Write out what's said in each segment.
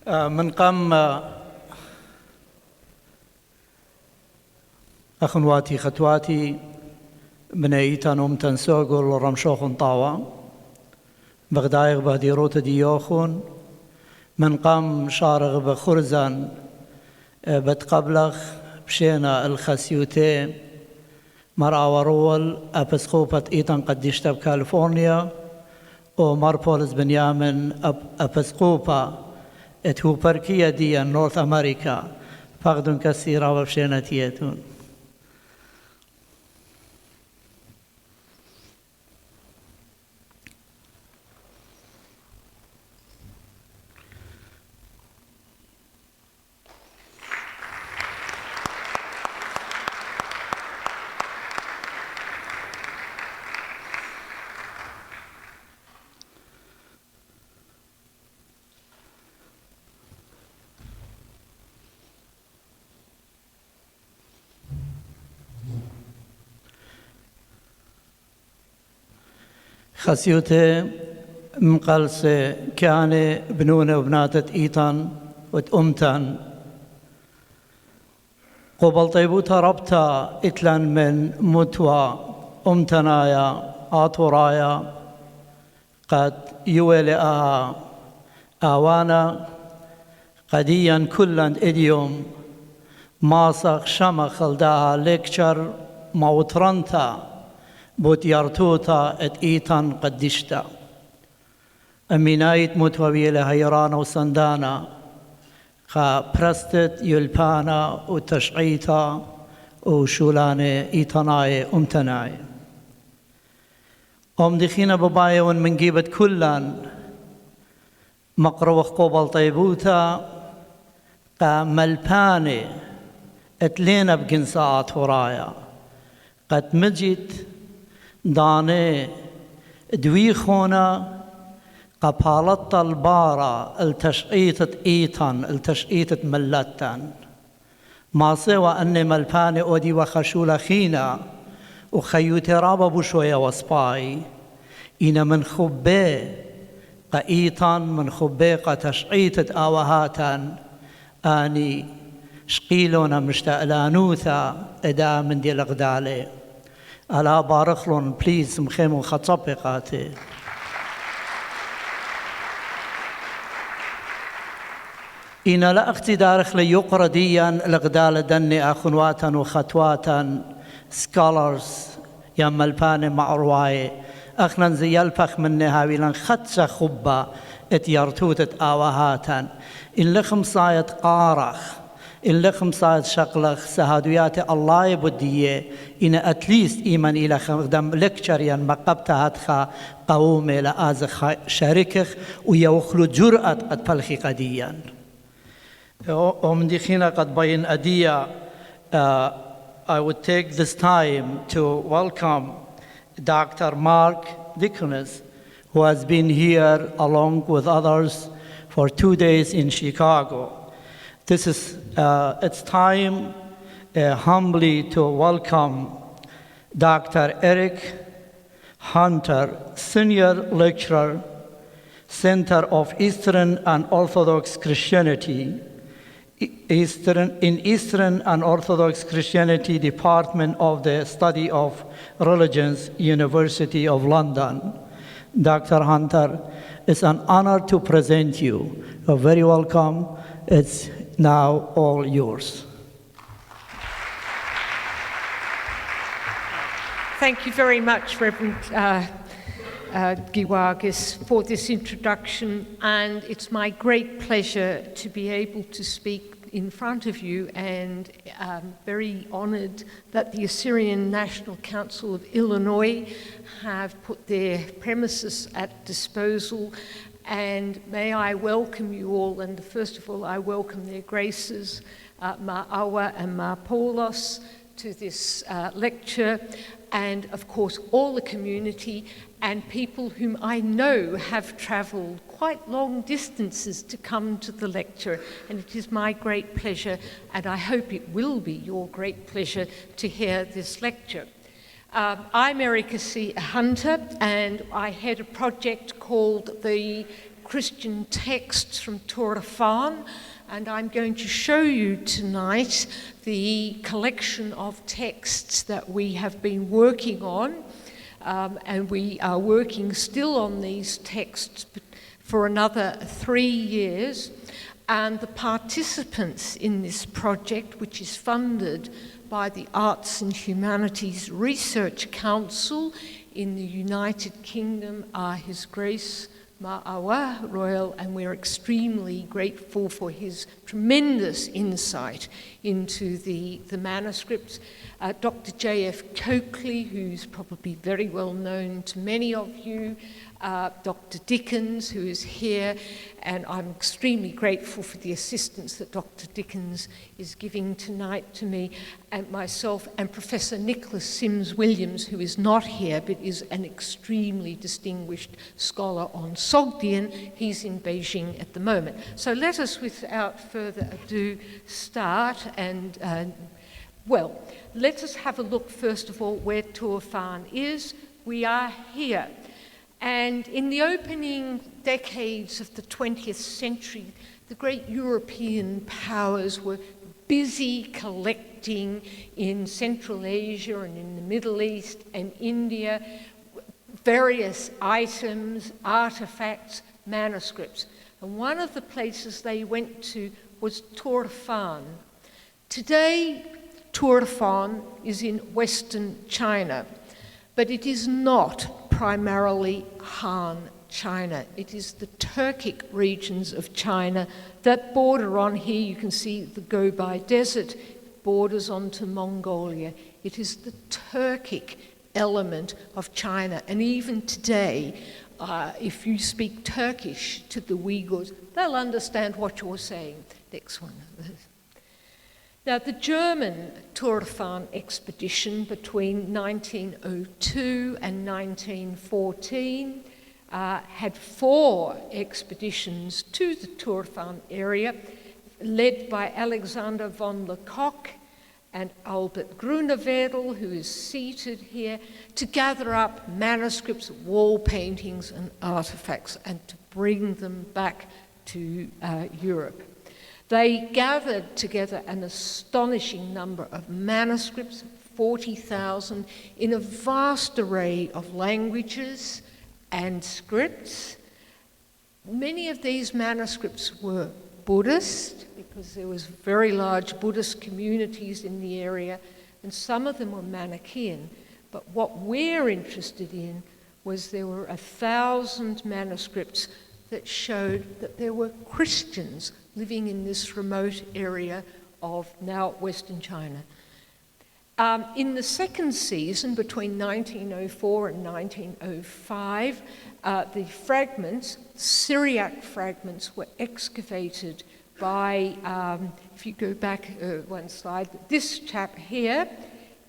من قام أخواتي ختواتي بنيتان أمتن سوغل رمشوخن طاوة بغدايغ بهديروت ديوخون من قام شارغ بخرزان بتقبلغ بشينا الخسيوتي مرأورول أبسقوبة إيتان قديشتا بكاليفورنيا وماربولس بنيامن أبسقوبة اتهوبركية دي نورث أمريكا فقدن كثيرا وبشينا تيتون. خسيوتي مقلسة كان بنونة وبناتة إيطان وتأمتان قبل طيبوتا ربطا إتلان من متوى أمتنايا آطورايا قد يولئها آوانا قديا كلا إديوم ماسق شمخ لداها ليكشر موترنتا بوتيارتوتا ات إيتان قدشتا أمينايت متوبيلة هيرانا وسندانا خا برستت يلبانا وتشعيتا وشولاني إيتاناي أمتناي دخينا ببايا من جيبت كلان مقروخ قبل طيبوتا قا ملباني اتلينا بجنسات ورايا قد مجد داني دويخونا قبالت البارة التشقيتة إيتان التشقيتة ملتان ما سوى أني ملباني أودي وخشولة خينا وخيوتي رابا بشوية وصباي إنا من خبي قايتان من خبي قتشقيتة آوهاتان آني شقيلونا مشتألانوثا إدا من دي الأغدالي ألا بارخلون بليز مخيمو خطبقاتي إنا لا اقتدارخ ليقرى ديان الأغدال دني أخنواتا وخطواتا سكالرز يام الباني معرواي أخنا زي الفخ من هاويلان خدش خبا اتيارتوتت آوهاتا إن لخم صايت قارخ إن لخم صايت شقلخ سهادويات الله يبديه إن أتليست إيمان إلى خدم لكشريان مقبتها هاتخا قومي لآزخ شاركخ ويوخلو جرأة قد فلخي قديا ومن دخينا قد بين أدية I would take this time to welcome Dr. Mark Dickonis, who has been here along with others for 2 days in Chicago. This is it's time humbly to welcome Dr. Eric Hunter, Senior Lecturer, Center of Eastern and Orthodox Christianity, in Eastern and Orthodox Christianity Department of the Study of Religions, University of London. Dr. Hunter, it's an honor to present you. You're very welcome. It's now all yours. Thank you very much, Reverend Giwagis, for this introduction, and it's my great pleasure to be able to speak in front of you, and very honored that the Assyrian National Council of Illinois have put their premises at disposal. And may I welcome you all, and first of all I welcome their graces, Ma Awa and Ma Paulos, to this lecture, and of course all the community and people whom I know have travelled quite long distances to come to the lecture, and it is my great pleasure, and I hope it will be your great pleasure, to hear this lecture. I'm Erica C. Hunter, and I head a project called the Christian texts from Tuataphan, and I'm going to show you tonight the collection of texts that we have been working on, and we are working still on these texts for another 3 years. And the participants in this project, which is funded by the Arts and Humanities Research Council in the United Kingdom, are His Grace Ma'awa Royal, and we're extremely grateful for his tremendous insight into the manuscripts. Dr. J.F. Coakley, who's probably very well known to many of you, Dr. Dickens, who is here, and I'm extremely grateful for the assistance that Dr. Dickens is giving tonight to me and myself, and Professor Nicholas Sims-Williams, who is not here but is an extremely distinguished scholar on Sogdian. He's in Beijing at the moment. So let us, without further ado, start and well, let us have a look first of all where Tuataphan is. We are here. And in the opening decades of the 20th century, the great European powers were busy collecting in Central Asia and in the Middle East and India various items, artifacts, manuscripts. And one of the places they went to was Tuataphan. Today, Tuataphan is in Western China, but it is not primarily Han China. It is the Turkic regions of China that border on here. You can see the Gobi Desert borders onto Mongolia. It is the Turkic element of China. And even today, if you speak Turkish to the Uyghurs, they'll understand what you're saying. Next one. Now, the German Tuataphan expedition between 1902 and 1914 had 4 expeditions to the Tuataphan area, led by Alexander von Lecoq and Albert Grunewedel, who is seated here, to gather up manuscripts, wall paintings, and artifacts, and to bring them back to Europe. They gathered together an astonishing number of manuscripts, 40,000, in a vast array of languages and scripts. Many of these manuscripts were Buddhist, because there was very large Buddhist communities in the area, and some of them were Manichaean. But what we're interested in was there were 1,000 manuscripts that showed that there were Christians living in this remote area of now Western China. In the second season, between 1904 and 1905, the fragments, Syriac fragments, were excavated by, if you go back one slide, this chap here,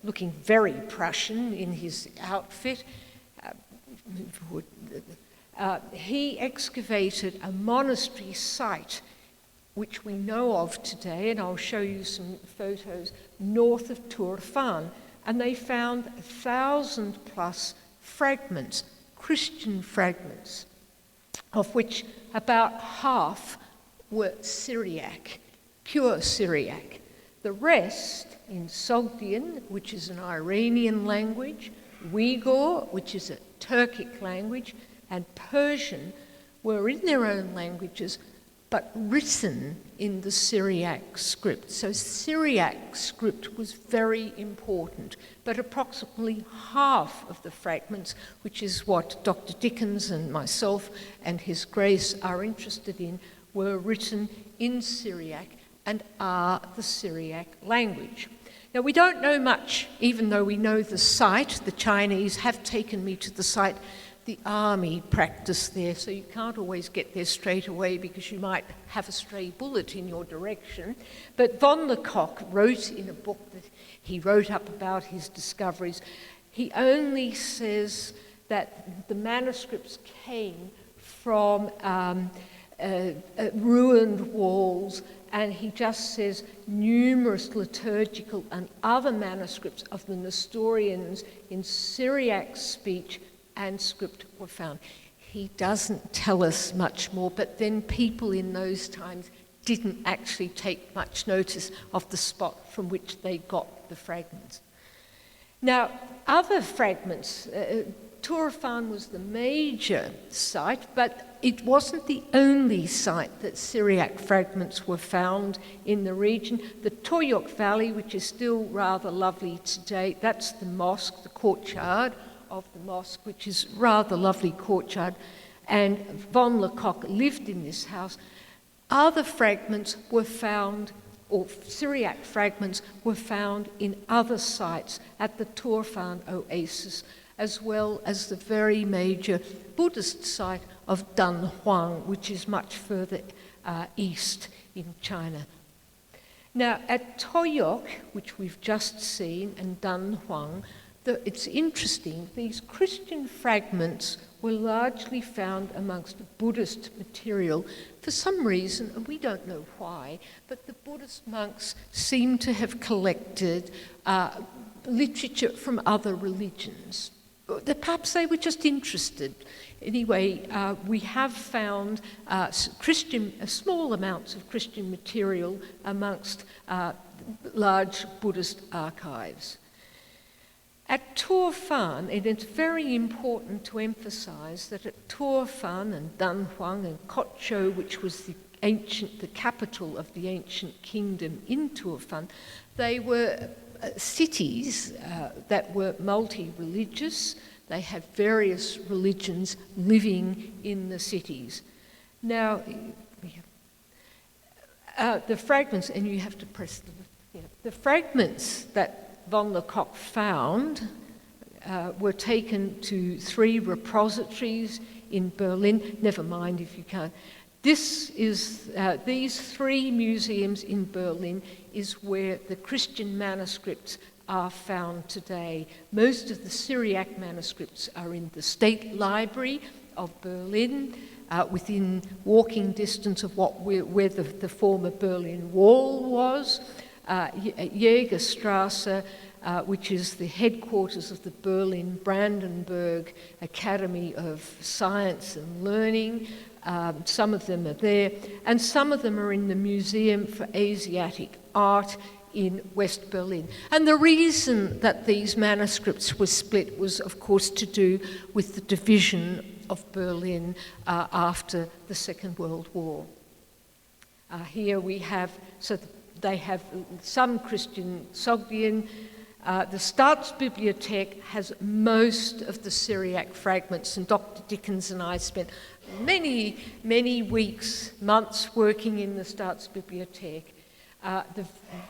looking very Prussian in his outfit, he excavated a monastery site which we know of today, and I'll show you some photos, north of Tuataphan, and they found 1,000 plus fragments, Christian fragments, of which about half were Syriac, pure Syriac. The rest in Sogdian, which is an Iranian language, Uyghur, which is a Turkic language, and Persian, were in their own languages, but written in the Syriac script. So Syriac script was very important, but approximately half of the fragments, which is what Dr. Dickens and myself and His Grace are interested in, were written in Syriac and are the Syriac language. Now, we don't know much, even though we know the site. The Chinese have taken me to the site. The army practiced there, so you can't always get there straight away because you might have a stray bullet in your direction. But von Lecoq wrote in a book that he wrote up about his discoveries, he only says that the manuscripts came from ruined walls, and he just says numerous liturgical and other manuscripts of the Nestorians in Syriac speech and script were found. he doesn't tell us much more, but then people in those times didn't actually take much notice of the spot from which they got the fragments. Now, other fragments, Turfan was the major site, but it wasn't the only site that Syriac fragments were found in the region. The Toyok Valley, which is still rather lovely today, that's the mosque, the courtyard of the mosque, which is rather lovely courtyard, and von Lecoq lived in this house. Other fragments were found, or Syriac fragments were found in other sites at the Turfan oasis, as well as the very major Buddhist site of Dunhuang, which is much further east in China. Now, at Toyok, which we've just seen, and Dunhuang, it's interesting, these Christian fragments were largely found amongst Buddhist material for some reason, and we don't know why, but the Buddhist monks seem to have collected literature from other religions. Perhaps they were just interested. Anyway, we have found small amounts of Christian material amongst large Buddhist archives. At Turfan, and it's very important to emphasize that at Turfan and Dunhuang and Kotcho, which was the capital of the ancient kingdom in Turfan, they were cities that were multi-religious. They had various religions living in the cities. Now, the fragments, and you have to press the fragments that von Lecoq found were taken to 3 repositories in Berlin. Never mind if you can't. These 3 museums in Berlin is where the Christian manuscripts are found today. Most of the Syriac manuscripts are in the State Library of Berlin, within walking distance of where the former Berlin Wall was. Jägerstrasse, which is the headquarters of the Berlin Brandenburg Academy of Science and Learning. Some of them are there, and some of them are in the Museum for Asiatic Art in West Berlin. And the reason that these manuscripts were split was, of course, to do with the division of Berlin after the Second World War. Here we have, they have some Christian Sogdian. The Staatsbibliothek has most of the Syriac fragments, and Dr. Dickens and I spent many, many weeks, months working in the Staatsbibliothek.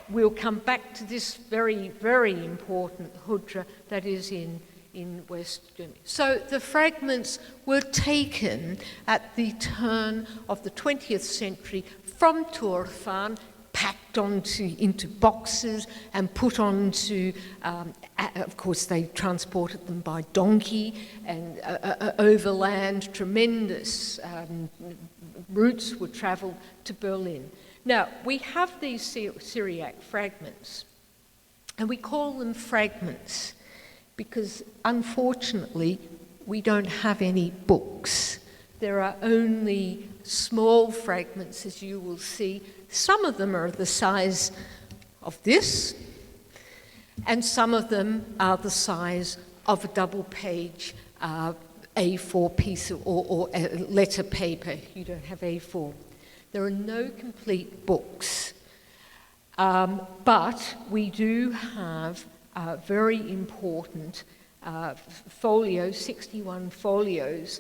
We'll come back to this very, very important Hudra that is in West Germany. So the fragments were taken at the turn of the 20th century from Turfan, packed into boxes and put onto, of course they transported them by donkey and overland. Tremendous routes were travelled to Berlin. Now, we have these Syriac fragments, and we call them fragments because, unfortunately, we don't have any books. There are only small fragments, as you will see. Some of them are the size of this, and some of them are the size of a double-page A4 piece or letter paper. You don't have A4. There are no complete books, but we do have very important folios, 61 folios,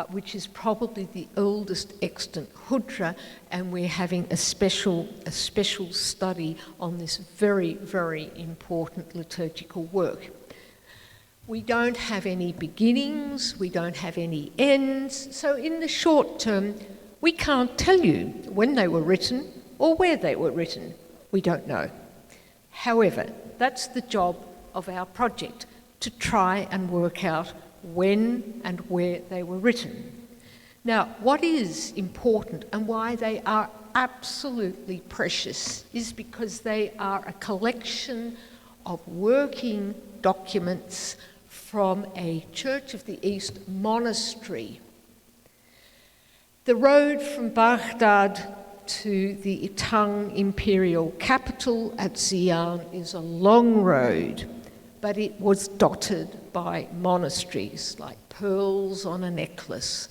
which is probably the oldest extant Hudra, and we're having a special study on this very, very important liturgical work. We don't have any beginnings, we don't have any ends, so in the short term, we can't tell you when they were written or where they were written. We don't know. However, that's the job of our project, to try and work out when and where they were written. Now, what is important and why they are absolutely precious is because they are a collection of working documents from a Church of the East monastery The road from Baghdad to the Tang imperial capital at Xi'an is a long road, but it was dotted by monasteries, like pearls on a necklace,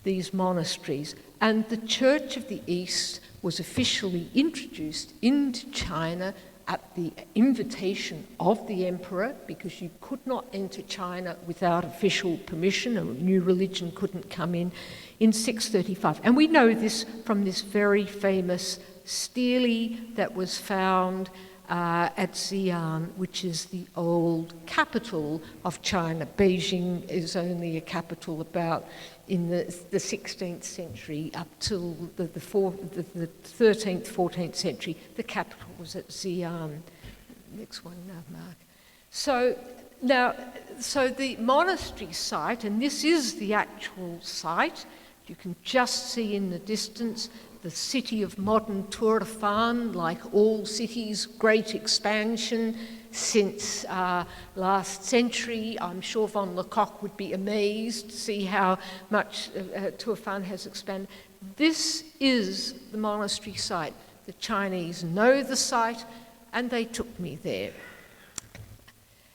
these monasteries. And the Church of the East was officially introduced into China at the invitation of the emperor, because you could not enter China without official permission. A new religion couldn't come in 635. And we know this from this very famous stele that was found at Xi'an, which is the old capital of China. Beijing is only a capital about in the 16th century up till the 13th, 14th century. The capital was at Xi'an. Next one now, Mark. So the monastery site, and this is the actual site, you can just see in the distance the city of modern Turfan, like all cities, great expansion since last century. I'm sure von Lecoq would be amazed to see how much Turfan has expanded. This is the monastery site. The Chinese know the site, and they took me there.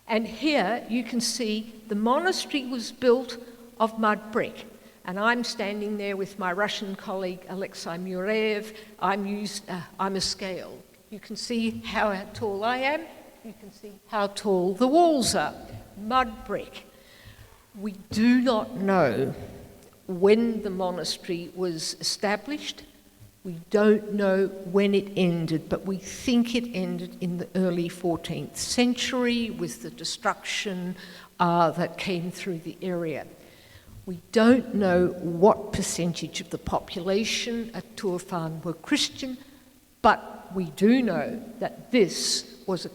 And here you can see the monastery was built of mud brick. And I'm standing there with my Russian colleague, Alexei Murev. I'm a scale. You can see how tall I am. You can see how tall the walls are. Mud brick. We do not know when the monastery was established. We don't know when it ended, but we think it ended in the early 14th century with the destruction that came through the area. We don't know what percentage of the population at Turfan were Christian, but we do know that this was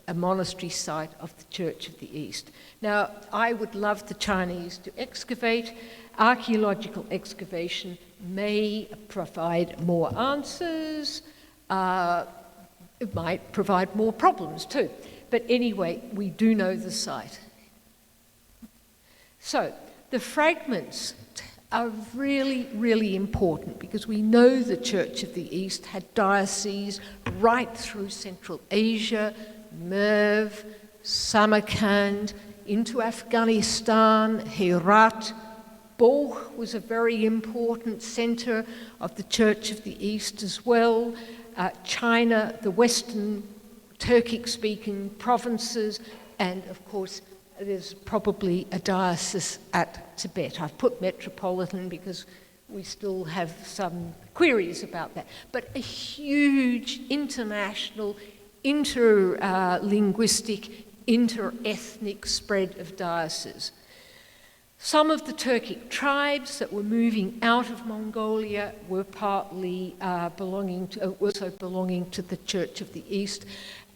a monastery site of the Church of the East. Now, I would love the Chinese to excavate. Archaeological excavation may provide more answers. It might provide more problems too. But anyway, we do know the site. So, the fragments are really, really important because we know the Church of the East had dioceses right through Central Asia, Merv, Samarkand, into Afghanistan, Herat. Balkh was a very important centre of the Church of the East as well. China, the Western Turkic-speaking provinces, and of course there's probably a diocese at Tibet. I've put metropolitan because we still have some queries about that. But a huge international, interlinguistic, inter-ethnic spread of dioceses. Some of the Turkic tribes that were moving out of Mongolia were partly belonging to the Church of the East,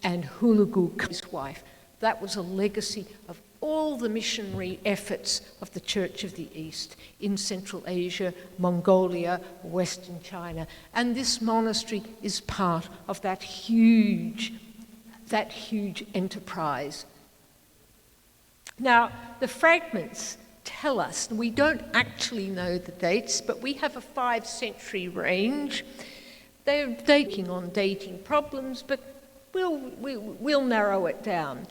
and Hulagu, his wife. That was a legacy of all the missionary efforts of the Church of the East in Central Asia, Mongolia, Western China. And this monastery is part of that huge enterprise. Now, the fragments tell us, and we don't actually know the dates, but we have a 5-century range. They're taking on dating problems, but we'll narrow it down.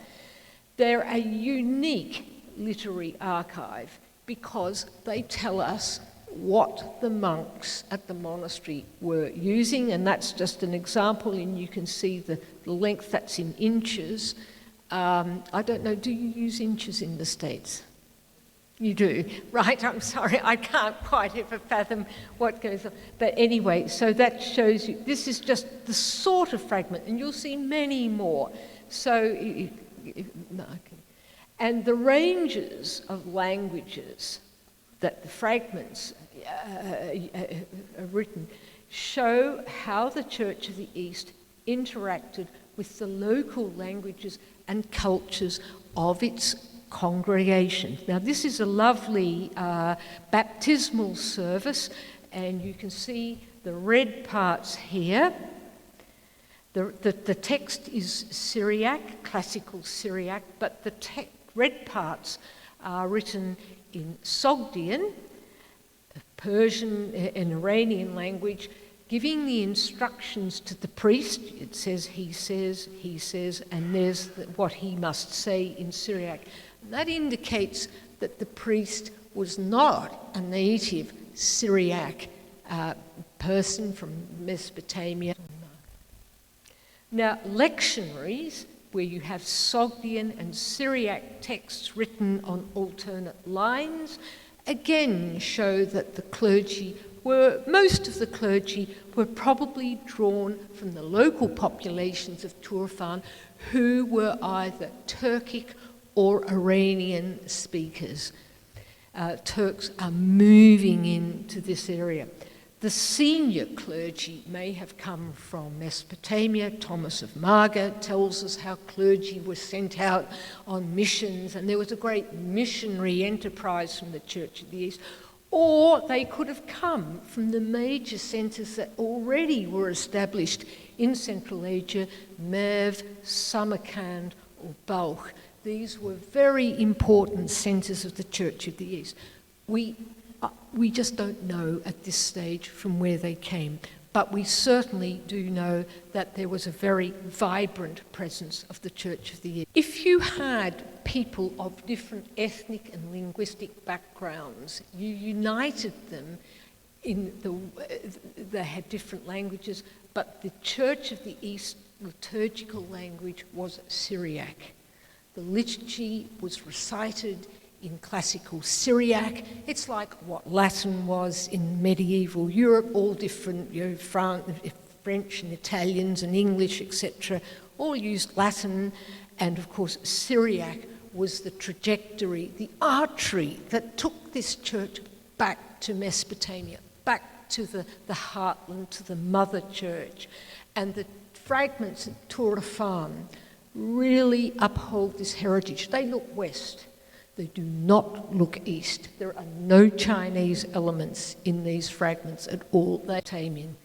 They're a unique literary archive because they tell us what the monks at the monastery were using, and that's just an example, and you can see the length that's in inches. I don't know, do you use inches in the States? You do, right? I'm sorry, I can't quite ever fathom what goes on. But anyway, so that shows you, this is just the sort of fragment, and you'll see many more. So, and the ranges of languages that the fragments are written show how the Church of the East interacted with the local languages and cultures of its congregation. Now, this is a lovely baptismal service, and you can see the red parts here. The text is Syriac, classical Syriac, but the red parts are written in Sogdian, Persian and Iranian language, giving the instructions to the priest. It says, he says, and there's what he must say in Syriac. And that indicates that the priest was not a native Syriac person from Mesopotamia. Now, lectionaries, where you have Sogdian and Syriac texts written on alternate lines, again show that most of the clergy were probably drawn from the local populations of Turfan, who were either Turkic or Iranian speakers. Turks are moving into this area. The senior clergy may have come from Mesopotamia. Thomas of Marga tells us how clergy were sent out on missions, and there was a great missionary enterprise from the Church of the East. Or they could have come from the major centres that already were established in Central Asia, Merv, Samarkand, or Balkh. These were very important centres of the Church of the East. We just don't know at this stage from where they came, but we certainly do know that there was a very vibrant presence of the Church of the East. If you had people of different ethnic and linguistic backgrounds, you united them they had different languages, but the Church of the East liturgical language was Syriac. The liturgy was recited in classical Syriac. It's like what Latin was in medieval Europe, all different, French and Italians and English, etc., all used Latin, and of course Syriac was the trajectory, the artery that took this church back to Mesopotamia, back to the heartland, to the mother church. And the fragments at Turfan really uphold this heritage. They look west. They do not look east. There are no Chinese elements in these fragments at all. They're Mesopotamian.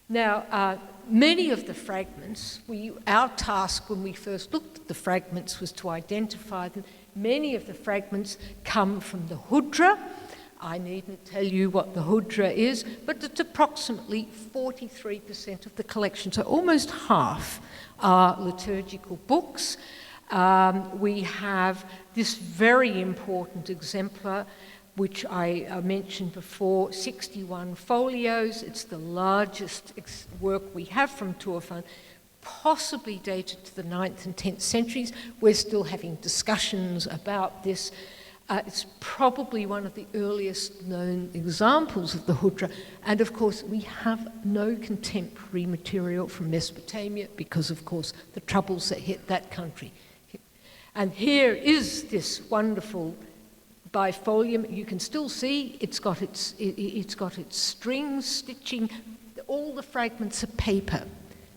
Now, many of the fragments, our task when we first looked at the fragments was to identify them. Many of the fragments come from the Hudra. I needn't tell you what the Hudra is, but it's approximately 43% of the collection, so almost half are liturgical books. We have this very important exemplar, which I mentioned before, 61 folios. It's the largest work we have from Turfan, possibly dated to the 9th and 10th centuries. We're still having discussions about this. It's probably one of the earliest known examples of the Hudra. And of course, we have no contemporary material from Mesopotamia because, of course, the troubles that hit that country. And here is this wonderful bifolium. You can still see it's got its strings, stitching. All the fragments are paper.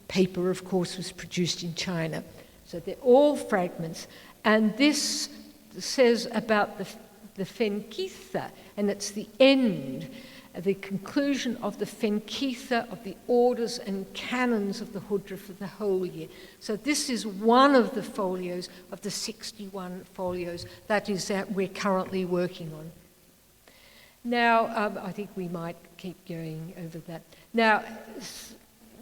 Paper, of course, was produced in China. So they're all fragments. And this says about the Fenkitha, and it's the end, the conclusion of the Fenkitha of the orders and canons of the Hudra for the whole year. So this is one of the folios of the 61 folios that we're currently working on. Now, I think we might keep going over that. Now,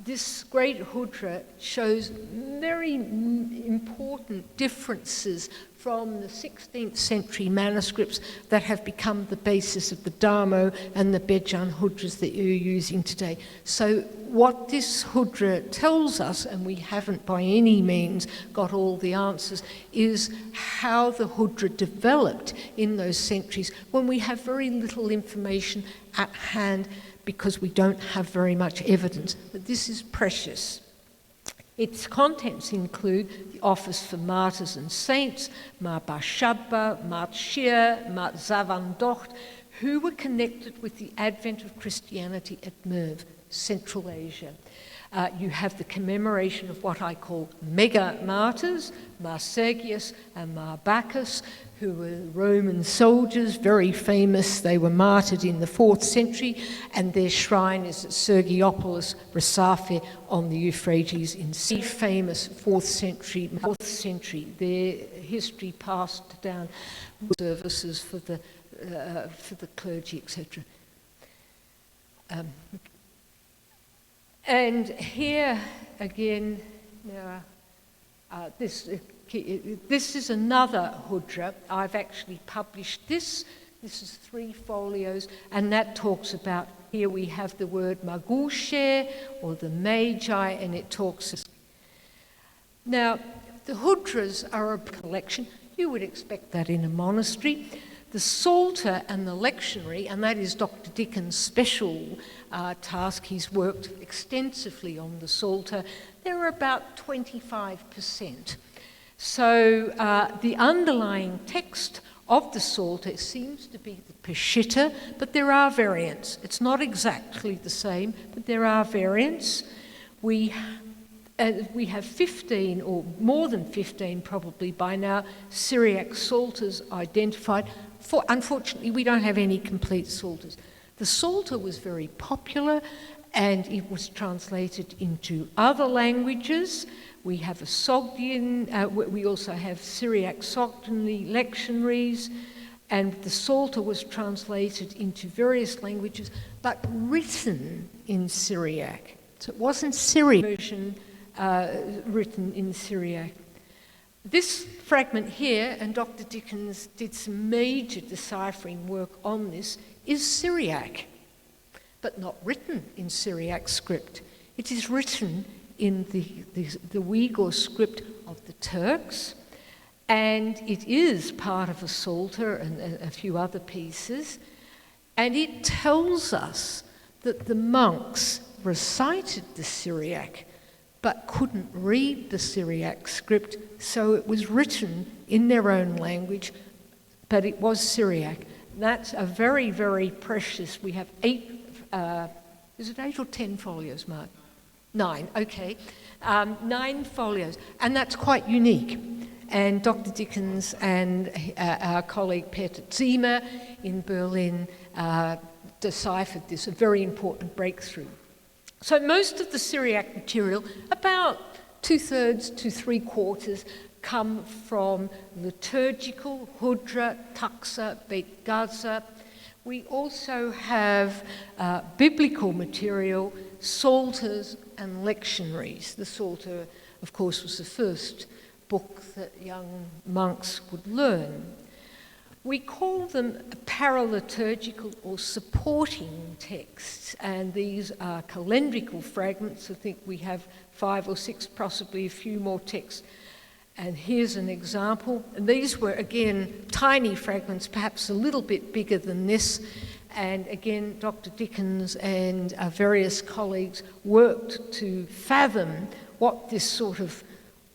this great Hudra shows very important differences from the 16th century manuscripts that have become the basis of the Damo and the Bejan Hudras that you're using today. So what this Hudra tells us, and we haven't by any means got all the answers, is how the Hudra developed in those centuries when we have very little information at hand because we don't have very much evidence. But this is precious. Its contents include the office for martyrs and saints, Mar Bashabba, Mar Shir, Mar Zavandocht, who were connected with the advent of Christianity at Merv, Central Asia. You have the commemoration of what I call mega martyrs, Mar Sergius and Mar Bacchus, who were Roman soldiers, very famous. They were martyred in the 4th century, and their shrine is at Sergiopolis, Rasafe, on the Euphrates in Syria. Famous 4th century. Their history passed down services for for the clergy, etc. And here again, now, this is another hudra. I've actually published this. This is 3 folios, and that talks about, here we have the word magushe, or the magi, and it talks. Now, the hudras are a collection. You would expect that in a monastery. The Psalter and the lectionary, and that is Dr. Dickens' special task. He's worked extensively on the Psalter. They're about 25%. So the underlying text of the Psalter seems to be the Peshitta, but there are variants. It's not exactly the same, but there are variants. We have 15, or more than 15 probably by now, Syriac Psalters identified. Unfortunately, we don't have any complete Psalters. The Psalter was very popular, and it was translated into other languages. We have a Sogdian, we also have Syriac Sogdian lectionaries, and the Psalter was translated into various languages, but written in Syriac. So it wasn't Syriac version written in Syriac. This fragment here, and Dr. Dickens did some major deciphering work on this, is Syriac, but not written in Syriac script. It is written in the Uyghur script of the Turks, and it is part of a Psalter and a few other pieces, and it tells us that the monks recited the Syriac but couldn't read the Syriac script, so it was written in their own language, but it was Syriac. That's a very, very precious. We have 8, is it 8 or 10 folios, Mark? 9, okay. 9 folios, and that's quite unique. And Dr. Dickens and our colleague Peter Ziemer in Berlin deciphered this, a very important breakthrough. So most of the Syriac material, about 2/3 to 3/4, come from liturgical, hudra, taxa, Beit Gaza. We also have biblical material, psalters and lectionaries. The Psalter, of course, was the first book that young monks would learn. We call them paraliturgical or supporting texts, and these are calendrical fragments. I think we have 5 or 6, possibly a few more texts. And here's an example. And these were, again, tiny fragments, perhaps a little bit bigger than this. And again, Dr. Dickens and various colleagues worked to fathom what this sort of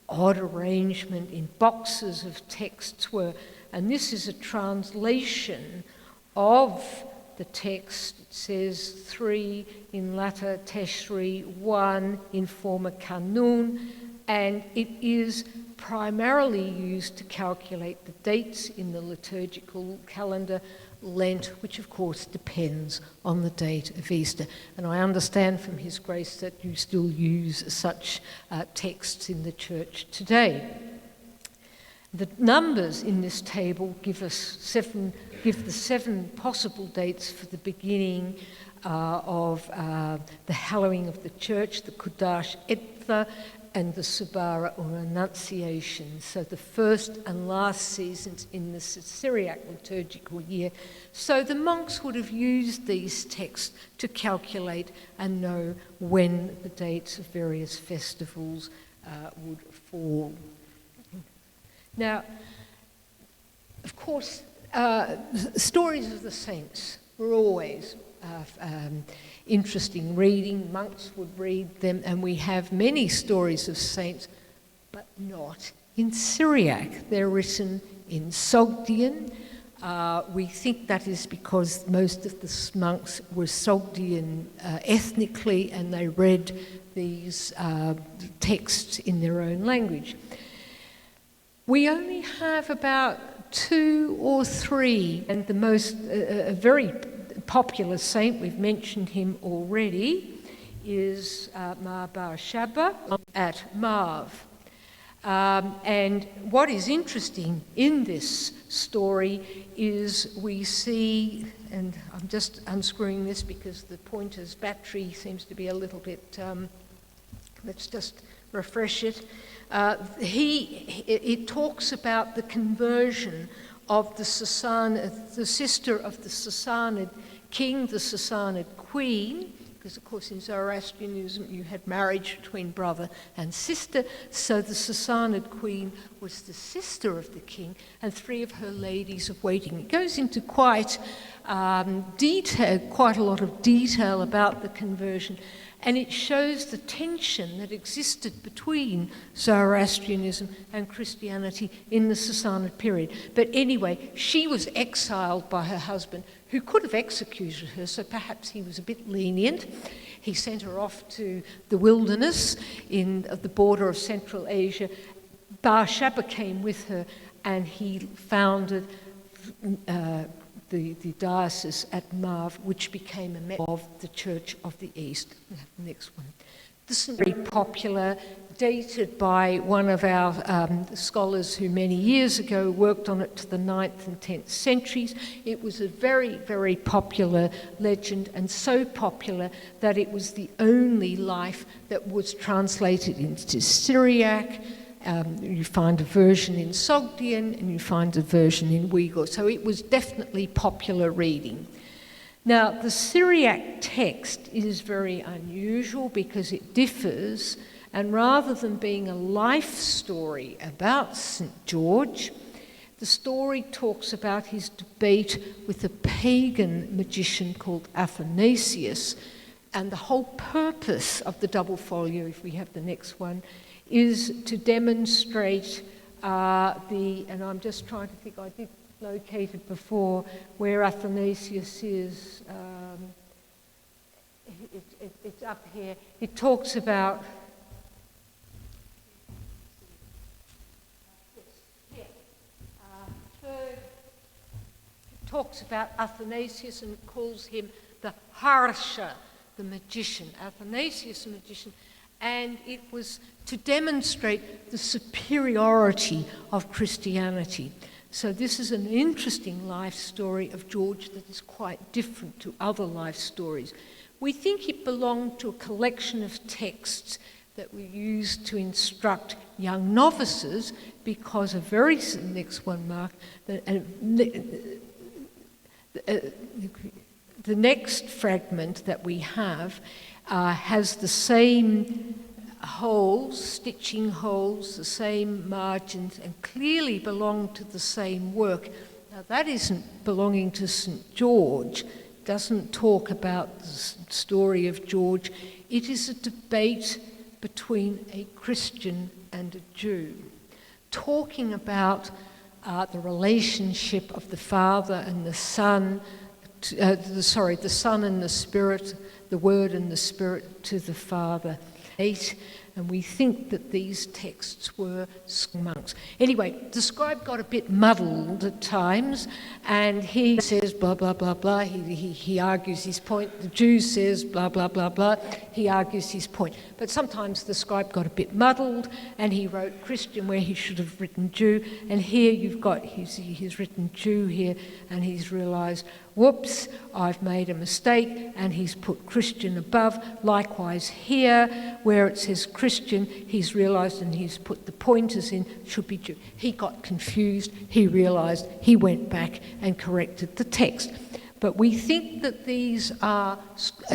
odd arrangement in boxes of texts were. And this is a translation of the text. It says 3 in latter Teshri, 1 in former Kanun, and it is primarily used to calculate the dates in the liturgical calendar, Lent, which of course depends on the date of Easter. And I understand from His Grace that you still use such texts in the church today. The numbers in this table give the 7 possible dates for the beginning of the hallowing of the church, the Kudash Etha, and the Subara or Annunciation. So the first and last seasons in the Syriac liturgical year. So the monks would have used these texts to calculate and know when the dates of various festivals would fall. Now, of course, stories of the saints were always interesting reading. Monks would read them, and we have many stories of saints, but not in Syriac. They're written in Sogdian. We think that is because most of the monks were Sogdian ethnically, and they read these texts in their own language. We only have about 2 or 3, and the most a very popular saint, we've mentioned him already, is Mar Bar Shaba at Marv. And what is interesting in this story is we see, and I'm just unscrewing this because the pointer's battery seems to be a little bit, let's just refresh it. It talks about the conversion of the Sassanid, the sister of the Sassanid king, the Sassanid queen, because of course in Zoroastrianism you had marriage between brother and sister, so the Sassanid queen was the sister of the king and 3 of her ladies of waiting. It goes into quite quite a lot of detail about the conversion, and it shows the tension that existed between Zoroastrianism and Christianity in the Sassanid period. But anyway, she was exiled by her husband, who could have executed her, so perhaps he was a bit lenient. He sent her off to the wilderness in the border of Central Asia. Bar Shaba came with her, and he founded the diocese at Marv, which became a member of the Church of the East. We have the next one. This is very popular, dated by one of our scholars who many years ago worked on it to the 9th and 10th centuries. It was a very, very popular legend, and so popular that it was the only life that was translated into Syriac. You find a version in Sogdian and you find a version in Uyghur. So it was definitely popular reading. Now, the Syriac text is very unusual because it differs, and rather than being a life story about St. George, the story talks about his debate with a pagan magician called Athanasius, and the whole purpose of the double folio, if we have the next one, is to demonstrate and I'm just trying to think, I did locate it before, where Athanasius is. It's up here. It talks about Athanasius and calls him the Harsha, the magician. Athanasius, the magician. And it was to demonstrate the superiority of Christianity. So this is an interesting life story of George that is quite different to other life stories. We think it belonged to a collection of texts that were used to instruct young novices, because a very next one, Mark, the next fragment that we have has the same holes, stitching holes, the same margins, and clearly belong to the same work. Now that isn't belonging to St. George, doesn't talk about the story of George. It is a debate between a Christian and a Jew, talking about the relationship of the Father and the Son, the Son and the Spirit, the Word and the Spirit to the Father. And we think that these texts were monks. Anyway, the scribe got a bit muddled at times, and he says blah, blah, blah, blah. He argues his point. The Jew says blah, blah, blah, blah. He argues his point. But sometimes the scribe got a bit muddled, and he wrote Christian where he should have written Jew. And here you've got, he's written Jew here, and he's realised, whoops, I've made a mistake, and he's put Christian above. Likewise here, where it says Christian, he's realised and he's put the pointers in, should be Jew. He got confused, he realised, he went back and corrected the text. But we think that these are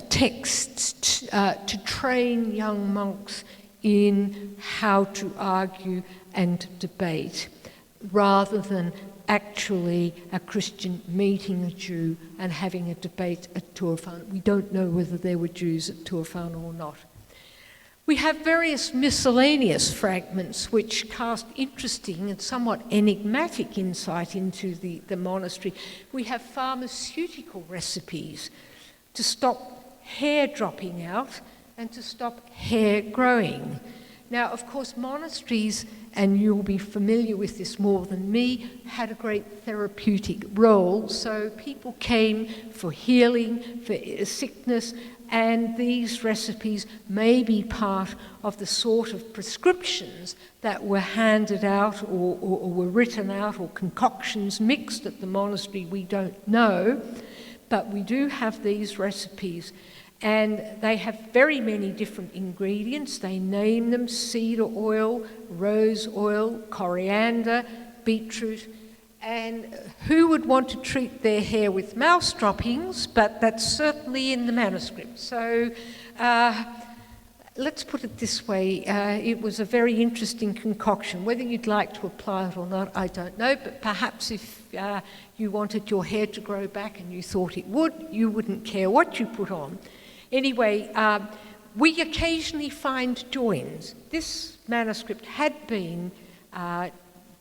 texts to train young monks in how to argue and debate, rather than actually a Christian meeting a Jew and having a debate at Turfan. We don't know whether there were Jews at Turfan or not. We have various miscellaneous fragments which cast interesting and somewhat enigmatic insight into the monastery. We have pharmaceutical recipes to stop hair dropping out and to stop hair growing. Now, of course, monasteries, and you'll be familiar with this more than me, had a great therapeutic role. So people came for healing, for sickness, and these recipes may be part of the sort of prescriptions that were handed out or were written out, or concoctions mixed at the monastery, we don't know. But we do have these recipes, and they have very many different ingredients. They name them: cedar oil, rose oil, coriander, beetroot. And who would want to treat their hair with mouse droppings? But that's certainly in the manuscript. So let's put it this way. It was a very interesting concoction. Whether you'd like to apply it or not, I don't know. But perhaps if you wanted your hair to grow back and you thought it would, you wouldn't care what you put on. Anyway, we occasionally find joins. This manuscript had been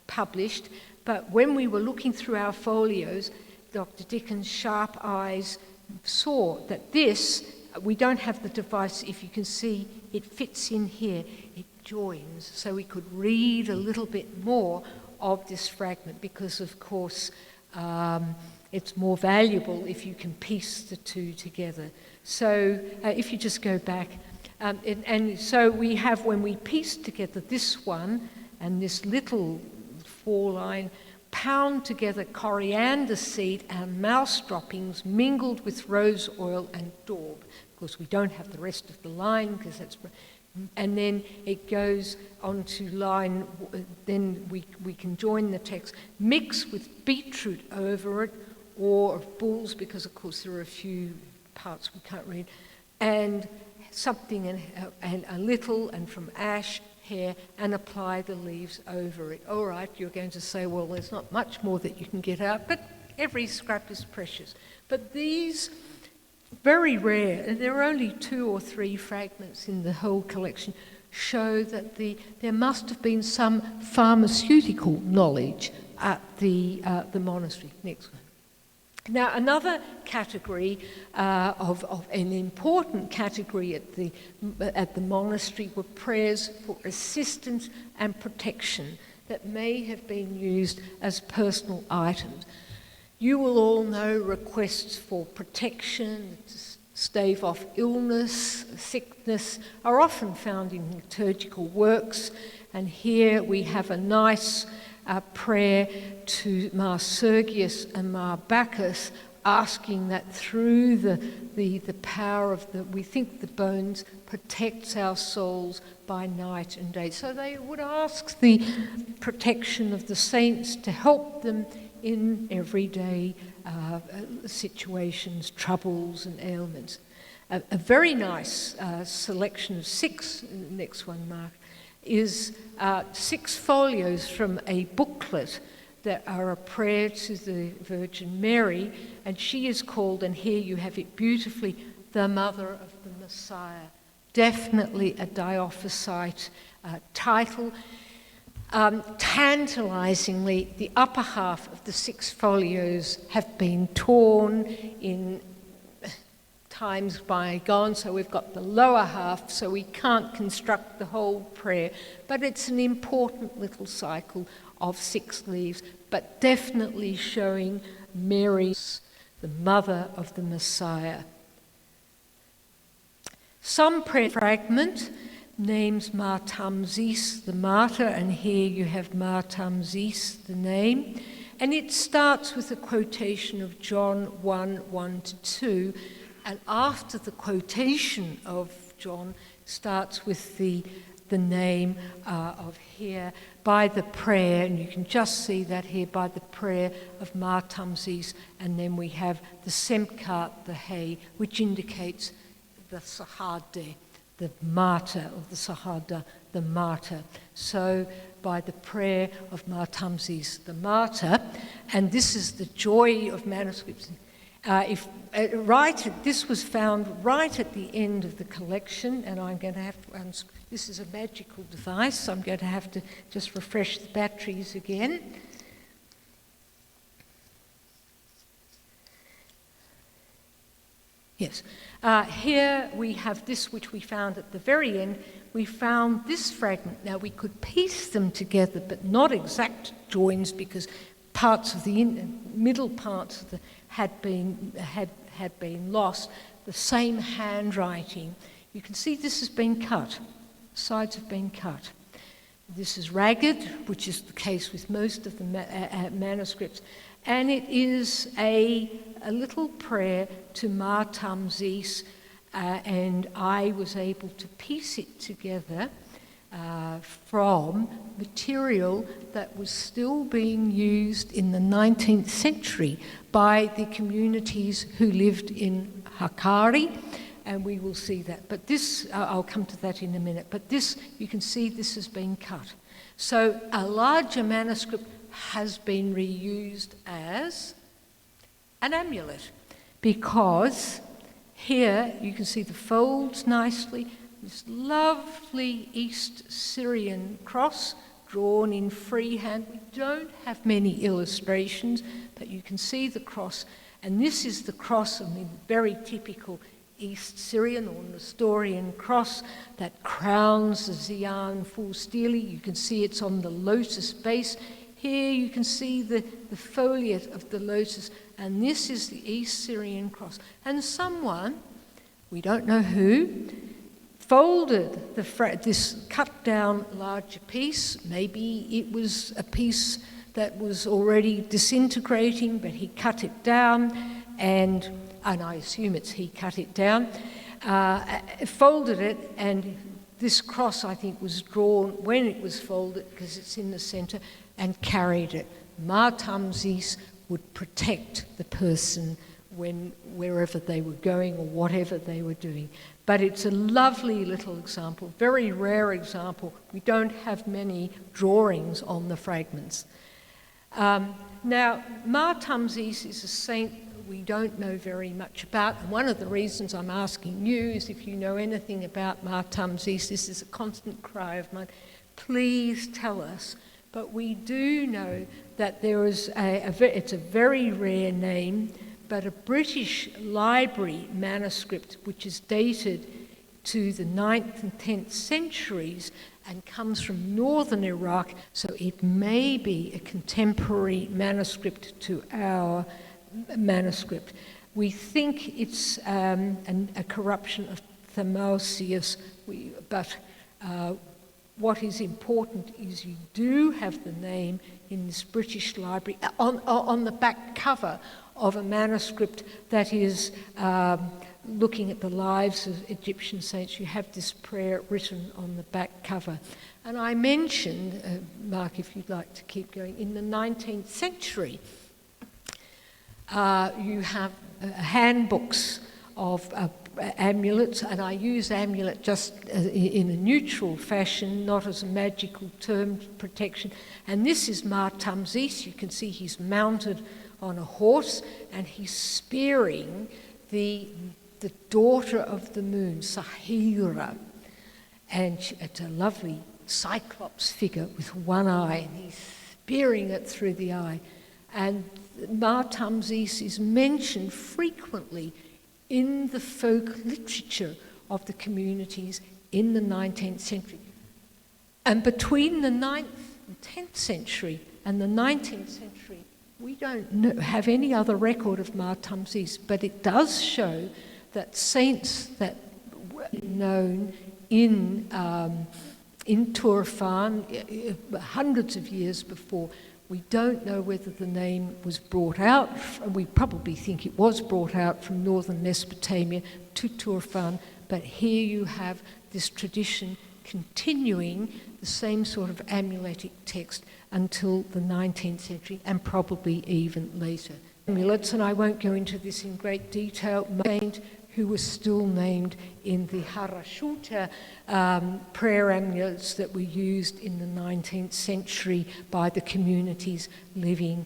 published, but when we were looking through our folios, Dr. Dickens' sharp eyes saw that this, we don't have the device, if you can see, it fits in here, it joins. So we could read a little bit more of this fragment, because of course it's more valuable if you can piece the two together. So if you just go back, and so we have, when we piece together this one and this little 4-line, pound together coriander seed and mouse droppings mingled with rose oil and daub. Of course, we don't have the rest of the line, because that's... And then it goes on to line, then we can join the text, mix with beetroot over it, or bulls, because of course there are a few parts we can't read, and something and a little, and from ash, hair, and apply the leaves over it. All right, you're going to say, well, there's not much more that you can get out, but every scrap is precious. But these, very rare, and there are only 2 or 3 fragments in the whole collection, show that there must have been some pharmaceutical knowledge at the monastery. Next one. Now, another category of an important category at the monastery were prayers for assistance and protection that may have been used as personal items. You will all know requests for protection, to stave off illness, sickness, are often found in liturgical works, and here we have a nice prayer to Mar Sergius and Mar Bacchus, asking that through the power of we think the bones protects our souls by night and day. So they would ask the protection of the saints to help them in everyday situations, troubles and ailments. A very nice selection of 6, next one, Mark, is 6 folios from a booklet that are a prayer to the Virgin Mary, and she is called, and here you have it beautifully, the Mother of the Messiah. Definitely a Diophysite title. Tantalizingly, the upper half of the 6 folios have been torn in times bygone, so we've got the lower half, so we can't construct the whole prayer, but it's an important little cycle of 6 leaves, but definitely showing Mary, the Mother of the Messiah. Some prayer fragment names Mar Tamzis, the martyr, and here you have Mar Tamzis, the name, and it starts with a quotation of John 1:1-2, and after the quotation of John starts with the name of here, by the prayer, and you can just see that here, by the prayer of Mar Tamzis, and then we have the Semkat, the hay, which indicates the Sahade, the martyr, or the Sahada, the martyr. So by the prayer of Mar Tamzis, the martyr, and this is the joy of manuscripts. This was found right at the end of the collection, and I'm going to have to this is a magical device, so I'm going to have to just refresh the batteries again. Yes, here we have this, which we found at the very end. We found this fragment. Now we could piece them together, but not exact joins, because parts of the middle parts of had been lost. the same handwriting. You can see this has been cut. The sides have been cut. This is ragged, which is the case with most of the manuscripts, and it is a little prayer to Ma Tamzis, and I was able to piece it together from material that was still being used in the 19th century by the communities who lived in Hakkari, and we will see that. But this, I'll come to that in a minute, but this, you can see this has been cut. So a larger manuscript has been reused as an amulet, because here you can see the folds nicely, this lovely East Syrian cross drawn in freehand. We don't have many illustrations, but you can see the cross, and this is the cross, I mean, very typical East Syrian or Nestorian cross that crowns the Zion full steely. You can see it's on the lotus base. Here you can see the foliate of the lotus, and this is the East Syrian cross. And someone, we don't know who, folded this cut down larger piece. Maybe it was a piece that was already disintegrating, but he cut it down, and I assume he cut it down, folded it, and this cross, I think, was drawn when it was folded, because it's in the centre, and carried it. Ma Tamzis would protect the person wherever they were going or whatever they were doing. But it's a lovely little example, very rare example. We don't have many drawings on the fragments. Now, Ma Tamzis is a saint we don't know very much about, and one of the reasons I'm asking you is if you know anything about Ma Tamzis. This is a constant cry of mine. Please tell us. But we do know that there is it's a very rare name, but a British library manuscript which is dated to the 9th and 10th centuries and comes from northern Iraq, so it may be a contemporary manuscript to our manuscript. We think it's a corruption of Thamausius, but what is important is you do have the name in this British library on the back cover of a manuscript that is looking at the lives of Egyptian saints. You have this prayer written on the back cover. And I mentioned, Mark, if you'd like to keep going, in the 19th century, you have handbooks of amulets, and I use amulet just in a neutral fashion, not as a magical term, protection. And this is Ma Tamzis. You can see he's mounted on a horse, and he's spearing the daughter of the moon, Sahira. And it's a lovely cyclops figure with one eye, and he's spearing it through the eye. And Ma Tamzis is mentioned frequently in the folk literature of the communities in the 19th century. And between the 9th and 10th century and the 19th century, we don't have any other record of Ma Tamzis, but it does show that saints that were known in Turfan hundreds of years before. We don't know whether the name was brought out. We probably think it was brought out from northern Mesopotamia to Turfan, but here you have this tradition continuing, the same sort of amuletic text until the 19th century and probably even later. Amulets, and I won't go into this in great detail, saint who was still named in the Harashuta prayer amulets that were used in the 19th century by the communities living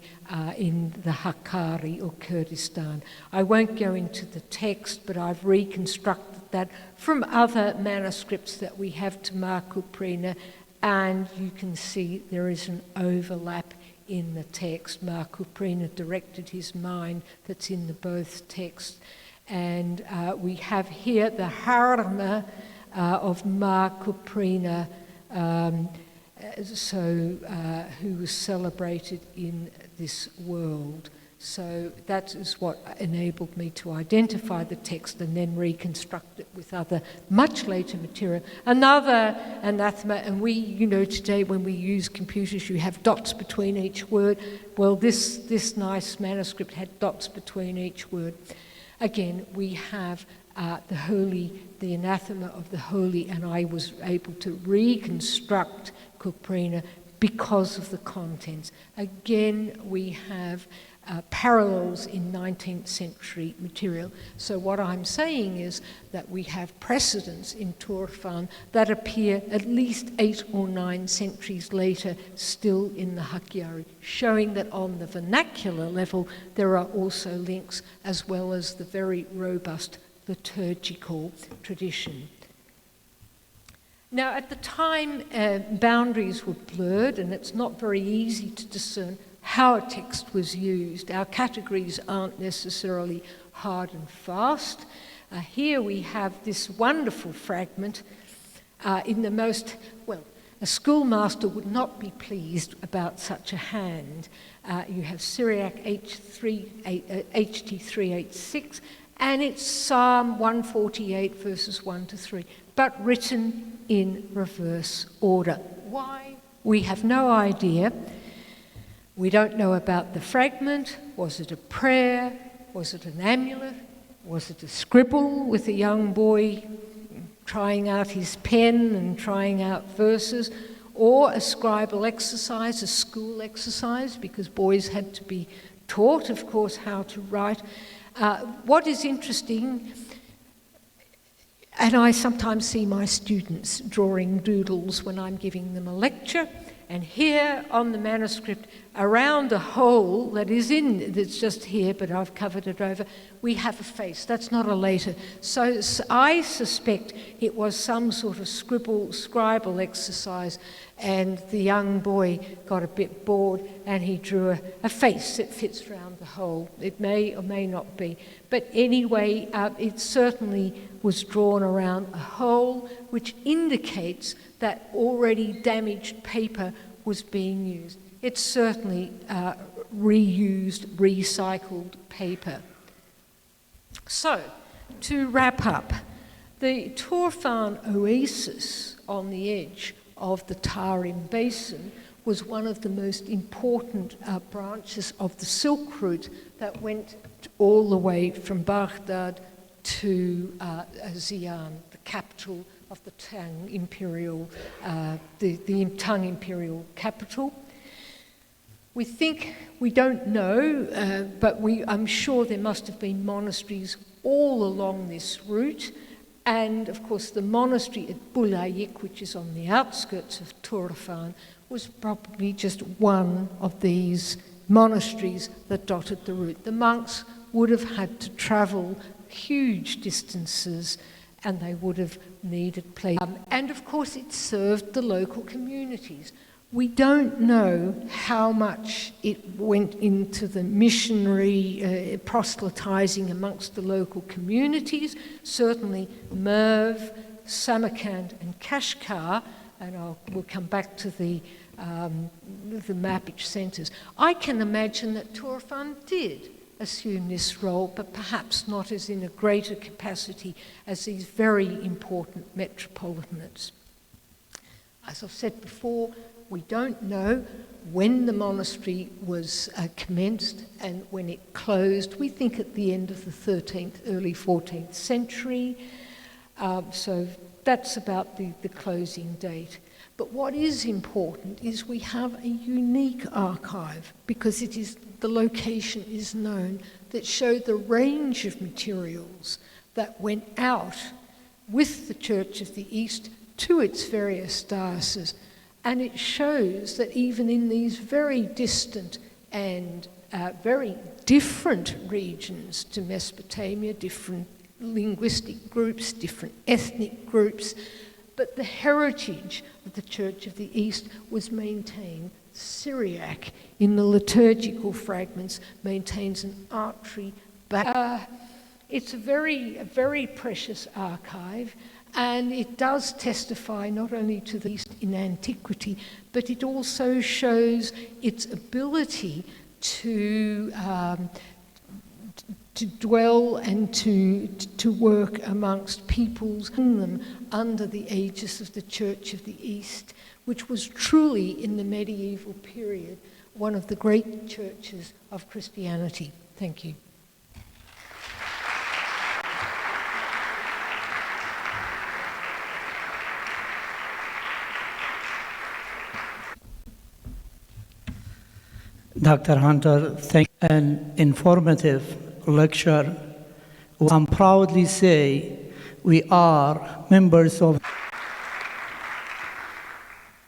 in the Hakkari or Kurdistan. I won't go into the text, but I've reconstructed that from other manuscripts that we have to Ma Kuprina, and you can see there is an overlap in the text. Ma Kuprina directed his mind that's in the both texts. And we have here the Harma of Ma Kuprina, who was celebrated in this world. So that is what enabled me to identify the text and then reconstruct it with other much later material. Another anathema, and we, today when we use computers, you have dots between each word. Well, this nice manuscript had dots between each word. Again, we have the anathema of the holy, and I was able to reconstruct Cuprina because of the contents. Again, we have parallels in 19th century material. So what I'm saying is that we have precedents in Turfan that appear at least 8 or 9 centuries later still in the Hakyari, showing that on the vernacular level there are also links, as well as the very robust liturgical tradition. Now, at the time, boundaries were blurred, and it's not very easy to discern how a text was used. Our categories aren't necessarily hard and fast. Here we have this wonderful fragment in the most, well, a schoolmaster would not be pleased about such a hand. You have Syriac HT 386, and it's Psalm 148, verses 1 to 3, but written in reverse order. Why? We have no idea. We don't know about the fragment. Was it a prayer? Was it an amulet? Was it a scribble with a young boy trying out his pen and trying out verses? Or a scribal exercise, a school exercise, because boys had to be taught, of course, how to write. What is interesting, and I sometimes see my students drawing doodles when I'm giving them a lecture, and here on the manuscript, around a hole that's just here, but I've covered it over, we have a face. That's not a letter. So I suspect it was some sort of scribal exercise, and the young boy got a bit bored and he drew a face that fits around the hole. It may or may not be. But anyway, it certainly was drawn around a hole, which indicates that already damaged paper was being used. It's certainly reused, recycled paper. So, to wrap up, the Turfan oasis on the edge of the Tarim Basin was one of the most important branches of the Silk Route that went all the way from Baghdad to Xi'an, the capital of the Tang Imperial, the Tang Imperial capital. We don't know, but I'm sure there must have been monasteries all along this route. And of course, the monastery at Bulayik, which is on the outskirts of Turfan, was probably just one of these monasteries that dotted the route. The monks would have had to travel huge distances, and they would have needed places. And of course, it served the local communities. We don't know how much it went into the missionary proselytizing amongst the local communities. Certainly Merv, Samarkand and Kashgar, and we'll come back to the Mappich centres. I can imagine that Turfan did assume this role, but perhaps not as in a greater capacity as these very important metropolitanates. As I've said before, we don't know when the monastery was commenced and when it closed. We think at the end of the 13th, early 14th century. So that's about the closing date. But what is important is we have a unique archive, because the location is known, that show the range of materials that went out with the Church of the East to its various dioceses. And it shows that even in these very distant and very different regions to Mesopotamia, different linguistic groups, different ethnic groups, but the heritage of the Church of the East was maintained. Syriac, in the liturgical fragments, maintains an archery back. It's a very precious archive, and it does testify not only to the East in antiquity, but it also shows its ability to dwell and to work amongst peoples them under the aegis of the Church of the East, which was truly, in the medieval period, one of the great churches of Christianity. Thank you. Dr. Hunter, thank you for an informative lecture. I'm proudly say we are members of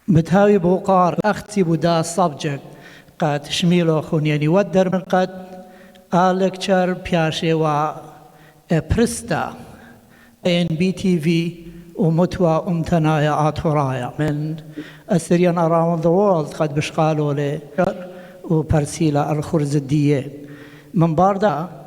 بتهاوي بوقار أختي بدا subject قد شميلو خونياني ودر من قد lecture بياشي و برستا ANB TV ومتوى أمتنايا آتورايا من Assyrian around the world قد بشقالوا لي وبرسيلة الخرز الدية من باردا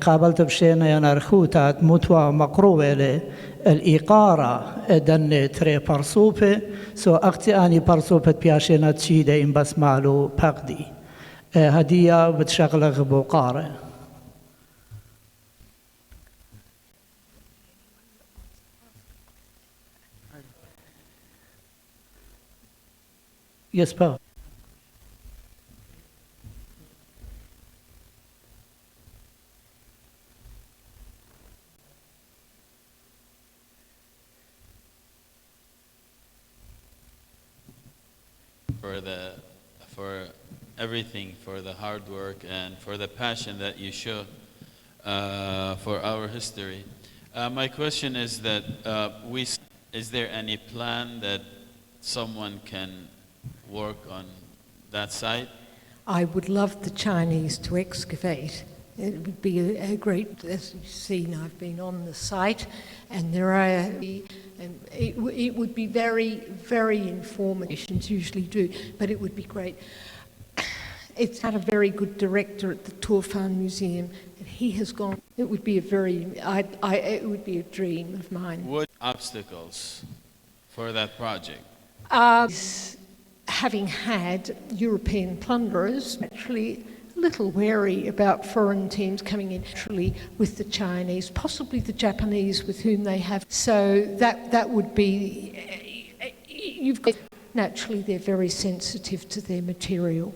قابلت بشينا ينارخوتات متوى مقروبة لي الإيقارة دن تري برسوبة سو أختي أني برسوبة بياشينا تشيدة إن بس مالو بقدي هدية بتشغل غبوقارة Yes, Paul. For everything, for the hard work and for the passion that you show for our history. My question is that is there any plan that someone can work on that site? I would love the Chinese to excavate. It would be a great, as you've seen, I've been on the site, and there are, and it would be very, very informative, usually do, but it would be great. It's had a very good director at the Turfan Museum, and he has gone, it would be a very, it would be a dream of mine. What obstacles for that project? Having had European plunderers, actually a little wary about foreign teams coming in naturally with the Chinese, possibly the Japanese with whom they have. So that would be, you've got, naturally they're very sensitive to their material.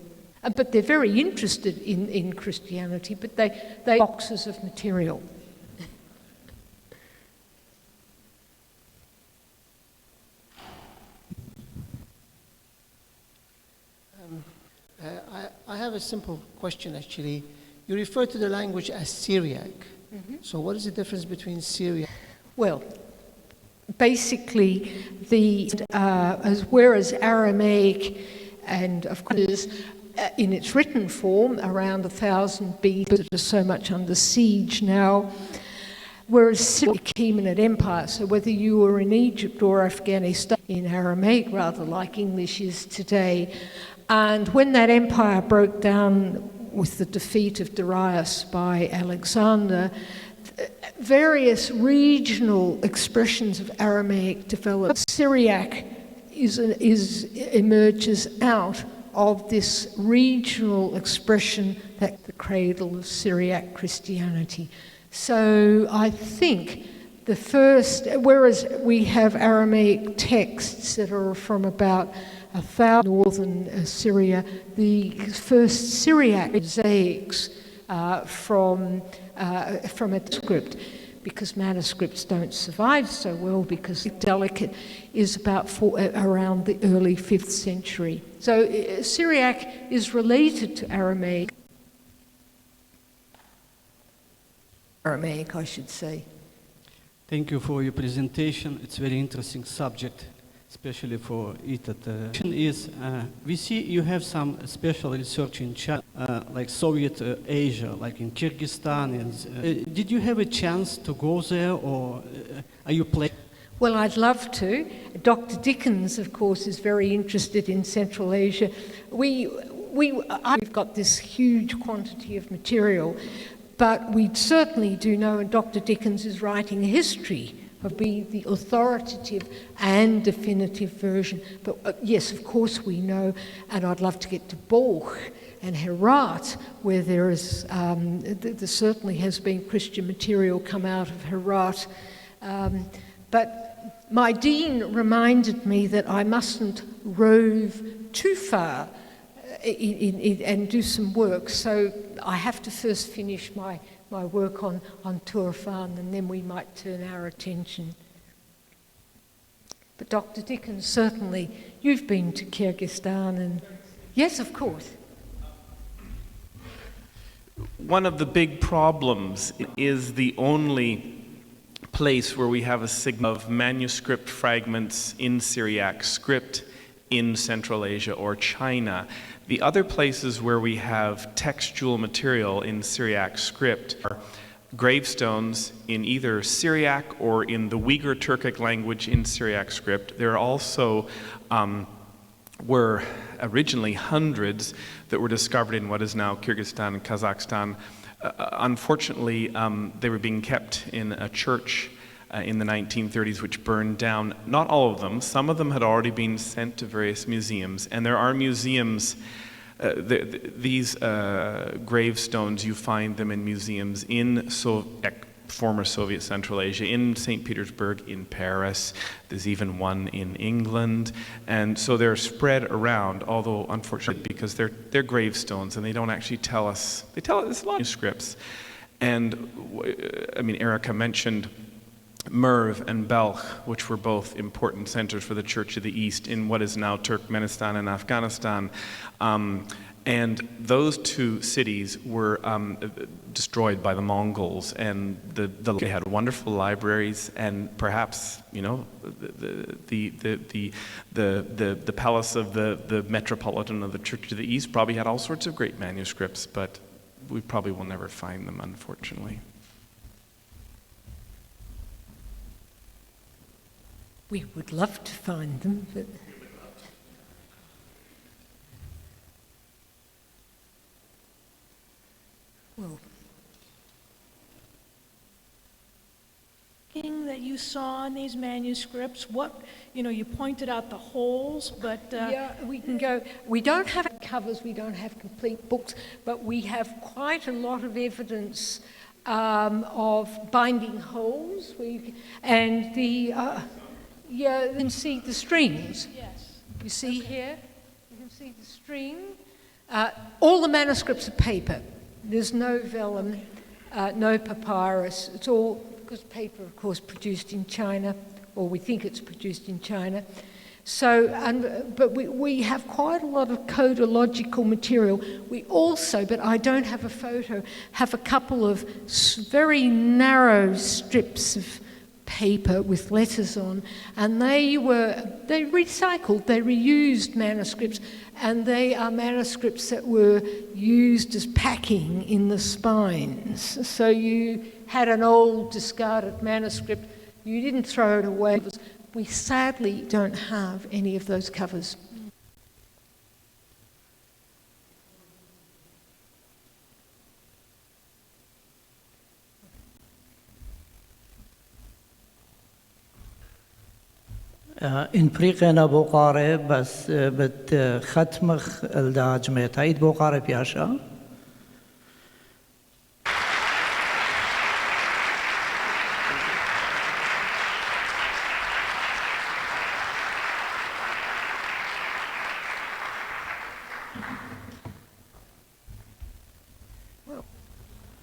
But they're very interested in Christianity, but they boxes of material. I have a simple question, actually. You refer to the language as Syriac. Mm-hmm. So what is the difference between Syriac? Well, basically, whereas Aramaic, and of course, in its written form, around 1000 BC, it is so much under siege now, whereas Syria became an empire. So whether you were in Egypt or Afghanistan, in Aramaic, rather like English is today. And when that empire broke down with the defeat of Darius by Alexander, various regional expressions of Aramaic developed. Syriac emerges out of this regional expression, that the cradle of Syriac Christianity. So I think the first, whereas we have Aramaic texts that are from about 1000 northern Syria, the first Syriac mosaics from a script, because manuscripts don't survive so well because it's delicate, is about around the early 5th century. So Syriac is related to Aramaic, I should say. Thank you for your presentation. It's a very interesting subject, especially for ITAT. We see you have some special research in China, like Soviet Asia, like in Kyrgyzstan. And, did you have a chance to go there, or are you planning? Well, I'd love to. Dr. Dickens, of course, is very interested in Central Asia. We've got this huge quantity of material, but we certainly do know, and Dr. Dickens is writing a history be the authoritative and definitive version. But yes, of course we know, and I'd love to get to Borch and Herat, where there is, there certainly has been Christian material come out of Herat. But my dean reminded me that I mustn't rove too far and do some work. So I have to first finish my work on Turfan, and then we might turn our attention. But Dr. Dickens, certainly you've been to Kyrgyzstan, and yes, of course. One of the big problems is the only place where we have a signal of manuscript fragments in Syriac script in Central Asia or China. The other places where we have textual material in Syriac script are gravestones in either Syriac or in the Uyghur Turkic language in Syriac script. There are also were originally hundreds that were discovered in what is now Kyrgyzstan and Kazakhstan. Unfortunately, they were being kept in a church in the 1930s, which burned down. Not all of them. Some of them had already been sent to various museums, and there are museums. These gravestones, you find them in museums in former Soviet Central Asia, in St. Petersburg, in Paris. There's even one in England. And so they're spread around, although unfortunately, because they're gravestones and they don't actually tell us, they tell us manuscripts. And I mean, Erica mentioned Merv and Belkh, which were both important centers for the Church of the East in what is now Turkmenistan and Afghanistan. And those two cities were destroyed by the Mongols, and they had wonderful libraries, and perhaps, you know, the palace of the Metropolitan of the Church of the East probably had all sorts of great manuscripts, but we probably will never find them, unfortunately. We would love to find them, but... Well, that you saw in these manuscripts, what, you know, you pointed out the holes, but... yeah, we can go. We don't have covers, we don't have complete books, but we have quite a lot of evidence of binding holes. And the, yeah, you can see the strings. Yes. You see here, you can see the string. All the manuscripts are paper. There's no vellum, no papyrus. It's all, because paper, of course, produced in China, or we think it's produced in China. So, but we have quite a lot of codological material. We also, but I don't have a photo, have a couple of very narrow strips of paper with letters on, and they recycled, they reused manuscripts, and they are manuscripts that were used as packing in the spines. So you had an old discarded manuscript, you didn't throw it away. We sadly don't have any of those covers. إن بريقنا بوقارب بس بت ختمخ الداج ميتايد بوقارب ياشا